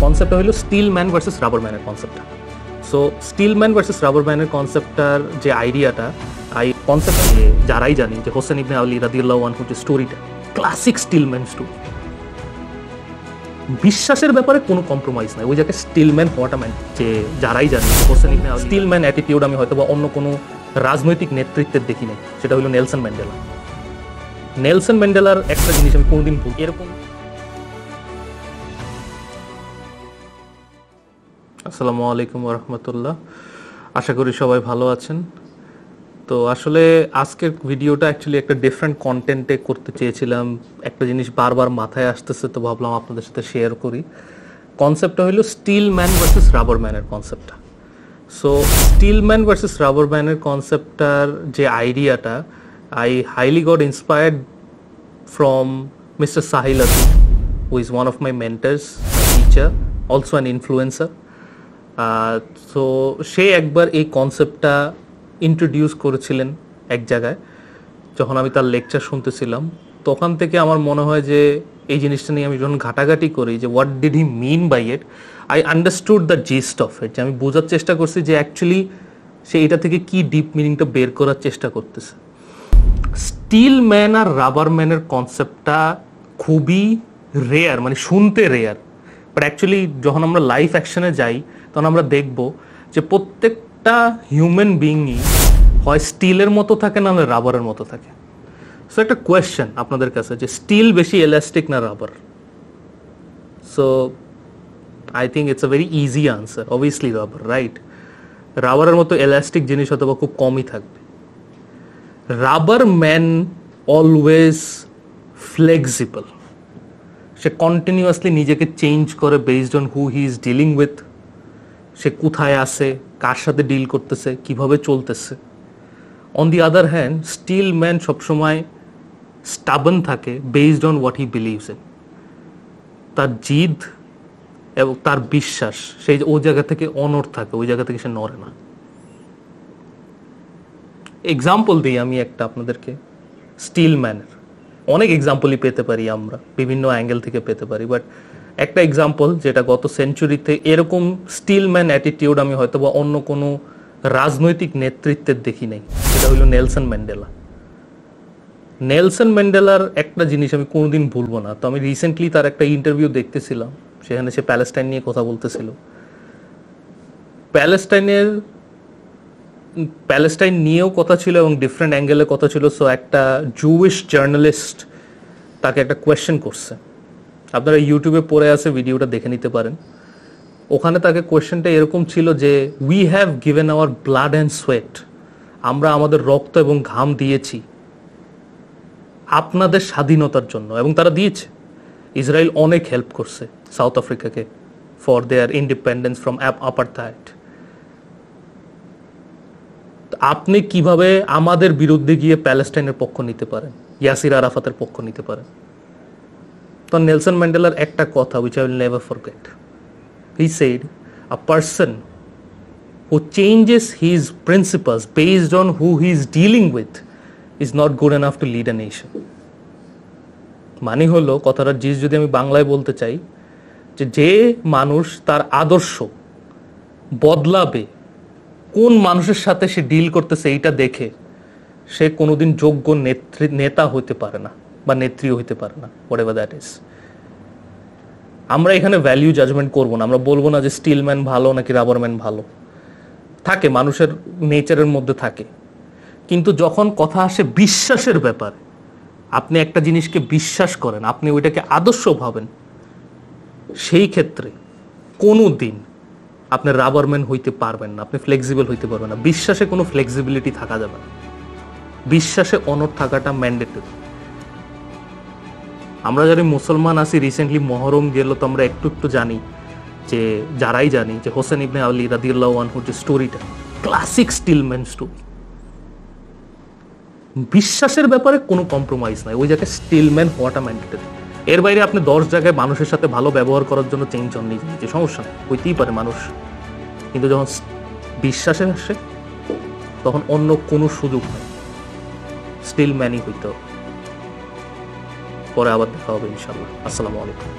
কনসেপ্টটা হলো still man versus rubber ম্যানের কনসেপ্টটা। So steel man versus rubber ম্যানের কনসেপ্টটার যে আইডিয়াটা, কনসেপ্ট যারাই জানি যে হোসেন ইবনে আলী রাদিয়াল্লাহু আনহু যে স্টোরিটা, ক্লাসিক স্টিল ম্যান স্টোরি। বিশ্বাসের ব্যাপারে কোনো কম্প্রোমাইজ নাই, ওই জায়গায় স্টিল ম্যান হওয়াটা ম্যান। যে যারাই জানি হোসেন ইবনে আলী স্টিল ম্যান অ্যাটিটিউড আমি হয়তো বা অন্য কোনো রাজনৈতিক নেতৃত্বের দেখি নাই, সেটা হলো নেলসন ম্যান্ডেলা। নেলসন ম্যান্ডেলার একটা জিনিস আমি কোনোদিন ভুল এরকম। আসসালামু আলাইকুম ওয়া রাহমাতুল্লাহ, আশা করি সবাই ভালো আছেন। তো আসলে আজকের ভিডিওটা অ্যাকচুয়ালি একটা ডিফারেন্ট কন্টেন্টে করতে চেয়েছিলাম। একটা জিনিস বারবার মাথায় আসতেছে, তো ভাবলাম আপনাদের সাথে শেয়ার করি। কনসেপ্টটা হলো স্টিল ম্যান ভার্সেস রাবার ম্যানের কনসেপ্টটা। So steel man versus rubber ম্যানের কনসেপ্টটার যে আইডিয়াটা, I highly got inspired from Mr. Sahil Atul, who is one of my mentors, my teacher, also an influencer. So সে একবার এই কনসেপ্টটা ইন্ট্রোডিউস করেছিলেন এক জায়গায়, যখন আমি তার লেকচার শুনতেছিলাম। তখন থেকে আমার মনে হয় যে এই জিনিসটা নিয়ে আমি যখন ঘাটাঘাটি করি যে what did he mean by it, I understood the gist of it. যে আমি বোঝার চেষ্টা করছি যে অ্যাকচুয়ালি সে এটা থেকে কি ডিপ মিনিংটা বের করার চেষ্টা করতেছে। স্টিল ম্যান আর রাবার ম্যানের কনসেপ্টটা খুবই রেয়ার, মানে শুনতে রেয়ার, বাট অ্যাকচুয়ালি যখন আমরা লাইফ অ্যাকশনে যাই তখন আমরা দেখব যে প্রত্যেকটা হিউম্যান বিইংই হয় স্টিলের মতো থাকে না হলে রাবারের মতো থাকে। সো একটা কোয়েশ্চেন আপনাদের কাছে, যে স্টিল বেশি এলাস্টিক না rubber? So I think it's a very easy answer, obviously rubber, right? রাবারের মতো এলাস্টিক জিনিস হয়তো বা খুব কমই থাকবে। রাবার ম্যান অলওয়েজ ফ্লেক্সিবল, সে কন্টিনিউয়াসলি নিজেকে চেঞ্জ করে based on who he is dealing with, সে কোথায় আছে, কার সাথে ডিল করতেছে, কিভাবে চলতেছে। On the other hand steel man সবসময় স্টাবন থাকে based on what he believes in. তার জিদ এবং তার বিশ্বাস, সেই ওই জায়গা থেকে অনড় থাকে, ওই জায়গা থেকে সে নড়ে না। এক্সাম্পল দিই আমি একটা আপনাদেরকে স্টিল ম্যানের। অনেক এক্সাম্পলই পেতে পারি আমরা, বিভিন্ন অ্যাঙ্গেল থেকে পেতে পারি, বাট একটা এক্সাম্পল যেটা গত সেঞ্চুরিতে এরকম স্টিল ম্যান অ্যাটিটিউড আমি হয়তো বা অন্য কোনো রাজনৈতিক নেতৃত্বের দেখি নাই, সেটা হলো নেলসন ম্যান্ডেলা। নেলসন ম্যান্ডেলার একটা জিনিস আমি কোনোদিন ভুলবো না। তো আমি রিসেন্টলি তার একটা ইন্টারভিউ দেখতেছিলাম, সেখানে সে প্যালেস্টাইন নিয়ে কথা বলতেছিল। প্যালেস্টাইন নিয়েও কথা ছিল এবং ডিফারেন্ট অ্যাঙ্গেলে কথা ছিল। সো একটা জুইশ জার্নালিস্ট তাকে একটা কোয়েশ্চেন করছে, আপনারা ইউটিউবে পড়ে আছে, ভিডিওটা দেখে নিতে পারেন। ওখানে তাকে কোয়েশ্চেনটা এরকম ছিল যে we have given hour blood and sweat, আমরা আমাদের রক্ত এবং ঘাম দিয়েছি আপনাদের স্বাধীনতার জন্য, এবং তারা দিয়েছে। ইসরায়েল অনেক হেল্প করছে সাউথ আফ্রিকাকে for their independence from apartheid. আপনি কিভাবে আমাদের বিরুদ্ধে গিয়ে প্যালেস্টাইনের পক্ষ নিতে পারেন, ইয়াসির আরাফাতের পক্ষ নিতে পারেন? তো নেলসন ম্যান্ডেলার একটা কথা, which I will never forget. He said, a person who changes his principles based on who he is dealing with is not good enough to lead a nation. মানে হলো, কথাটার জিনিস যদি আমি বাংলায় বলতে চাই, যে মানুষ তার আদর্শ বদলাবে কোন মানুষের সাথে সে ডিল করতেছে এইটা দেখে, সে কোনোদিন যোগ্য নেতা হইতে পারে না বা নেত্রী হইতে পারে না, হোয়াট এভার দ্যাট ইজ। আমরা এখানে ভ্যালিউ জাজমেন্ট করবো না, আমরা বলবো না যে স্টিল ম্যান ভালো নাকি রাবার ম্যান ভালো। থাকে, মানুষের নেচারের মধ্যে থাকে, কিন্তু যখন কথা আসে বিশ্বাসের ব্যাপারে, আপনি একটা জিনিসকে বিশ্বাস করেন, আপনি ওইটাকে আদর্শ ভাবেন, সেই ক্ষেত্রে কোনো দিন আপনি রাবার ম্যান হইতে পারবেন না, আপনি ফ্লেক্সিবল হইতে পারবেন না। বিশ্বাসে কোনো ফ্লেক্সিবিলিটি থাকা যাবে না, বিশ্বাসে অনড় থাকাটা ম্যান্ডেটরি। আমরা যারা মুসলমান আছি, রিসেন্টলি মহরম গেল, তো আমরা একটু একটু জানি যে যারাই জানি যে হোসেন ইবনে আলী রাদিয়াল্লাহু আনহুর যে স্টোরিটা, ক্লাসিক স্টিল ম্যান স্টোরি। বিশ্বাসের ব্যাপারে কোনো কম্প্রোমাইজ নাই, ওই জায়গায় স্টিল ম্যান হওয়াটা ম্যান্ডেটরি। এর বাইরে আপনি 10 জায়গায় মানুষের সাথে ভালো ব্যবহার করার জন্য চেঞ্জ হন নিজে নিজে, সমস্যা নেই, হইতেই পারে মানুষ, কিন্তু যখন বিশ্বাসে আসে তখন অন্য কোনো সুযোগ নেই, স্টিল ম্যানই হইতে হবে। পরে আবার দেখা হবে ইনশাআল্লাহ। আসসালামু আলাইকুম।